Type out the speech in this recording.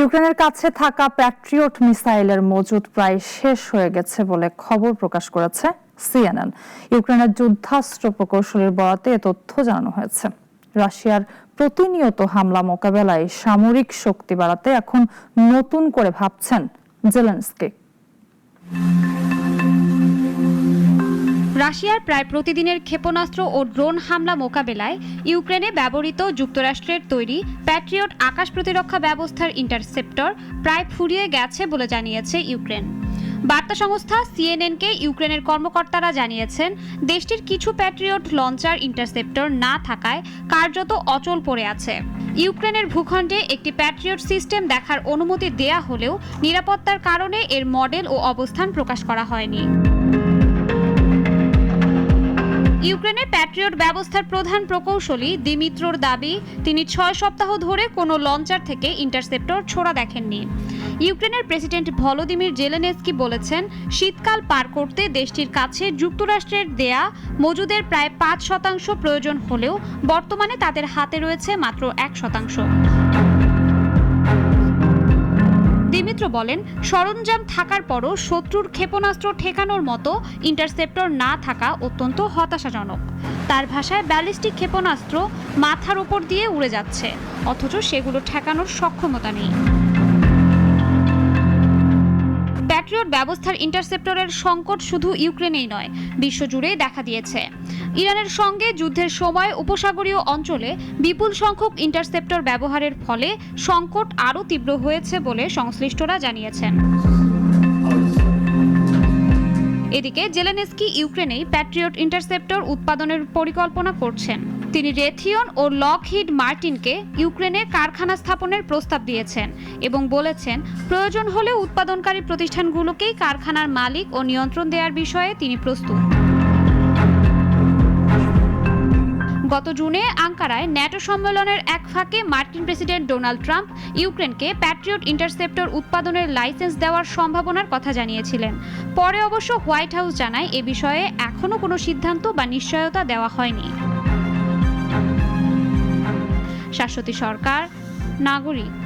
ইউক্রেনের কাছে থাকা প্যাট্রিয়ট মিসাইলের মজুদ প্রায় শেষ হয়ে গেছে বলে খবর প্রকাশ করেছে সিএনএন। ইউক্রেনের যুদ্ধাস্ত্র প্রকৌশলীর বরাতে এ তথ্য জানানো হয়েছে। রাশিয়ার প্রতিনিয়ত হামলা মোকাবেলায় সামরিক শক্তি বাড়াতে এখন নতুন করে ভাবছেন জেলেনস্কি। রাশিয়ার প্রায় প্রতিদিনের ক্ষেপণাস্ত্র ও ড্রোন হামলা মোকাবেলায় ইউক্রেনে ব্যবহৃত যুক্তরাষ্ট্রের তৈরি প্যাট্রিয়ট আকাশ প্রতিরক্ষা ব্যবস্থার ইন্টারসেপ্টর প্রায় ফুরিয়ে গেছে বলে জানিয়েছে ইউক্রেন। বার্তা সংস্থা সিএনএনকে ইউক্রেনের কর্মকর্তারা জানিয়েছেন, দেশটির কিছু প্যাট্রিয়ট লঞ্চার ইন্টারসেপ্টর না থাকায় কার্যত অচল পড়ে আছে। ইউক্রেনের ভূখণ্ডে একটি প্যাট্রিয়ট সিস্টেম দেখার অনুমতি দেয়া হলেও নিরাপত্তার কারণে এর মডেল ও অবস্থান প্রকাশ করা হয়নি। ইউক্রেনের প্যাট্রিয়ট ব্যবস্থার প্রধান প্রকৌশলী দিমিত্রোর দাবি, তিনি 6 সপ্তাহ ধরে কোনো লঞ্চার থেকে ইন্টারসেপ্টর ছোড়া দেখেননি। ইউক্রেনের প্রেসিডেন্ট ভলোদিমির জেলেনস্কি বলেছেন, শীতকাল পার করতে দেশটির কাছে যুক্তরাষ্ট্রের দেয়া মজুদের প্রায় 5% প্রয়োজন হলেও বর্তমানে তাদের হাতে রয়েছে মাত্র 1%। দিমিত্র বলেন, সরঞ্জাম থাকার পরও শত্রুর ক্ষেপণাস্ত্র ঠেকানোর মতো ইন্টারসেপ্টর না থাকা অত্যন্ত হতাশাজনক। তার ভাষায়, ব্যালিস্টিক ক্ষেপণাস্ত্র মাথার উপর দিয়ে উড়ে যাচ্ছে, অথচ সেগুলো ঠেকানোর সক্ষমতা নেই। প্যাট্রিয়ট ব্যবস্থার ইন্টারসেপ্টরের সংকট শুধু ইউক্রেনেই নয়, বিশ্বজুড়েই দেখা দিয়েছে। ইরানের সঙ্গে যুদ্ধের সময় উপসাগরীয় অঞ্চলে বিপুল সংখ্যক ইন্টারসেপ্টর ব্যবহারের ফলে সংকট আরও তীব্র হয়েছে বলে সংশ্লিষ্টরা জানিয়েছেন। এদিকে জেলেনস্কি ইউক্রেনেই প্যাট্রিয়ট ইন্টারসেপ্টর উৎপাদনের পরিকল্পনা করছেন। তিনি রেথিয়ন ও লকহিড মার্টিনকে ইউক্রেনে কারখানা স্থাপনের প্রস্তাব দিয়েছেন এবং বলেছেন, প্রয়োজন হলে উৎপাদনকারী প্রতিষ্ঠানগুলোকেই কারখানার মালিক ও নিয়ন্ত্রণ দেওয়ার বিষয়ে তিনি প্রস্তুত। গত জুনে আঙ্কারায় ন্যাটো সম্মেলনের এক ফাঁকে মার্কিন প্রেসিডেন্ট ডোনাল্ড ট্রাম্প ইউক্রেনকে প্যাট্রিয়ট ইন্টারসেপ্টর উৎপাদনের লাইসেন্স দেওয়ার সম্ভাবনার কথা জানিয়েছিলেন। পরে অবশ্য হোয়াইট হাউস জানায়, এ বিষয়ে এখনও কোনো সিদ্ধান্ত বা নিশ্চয়তা দেওয়া হয়নি। শাশ্বতী সরকার, নাগরিক।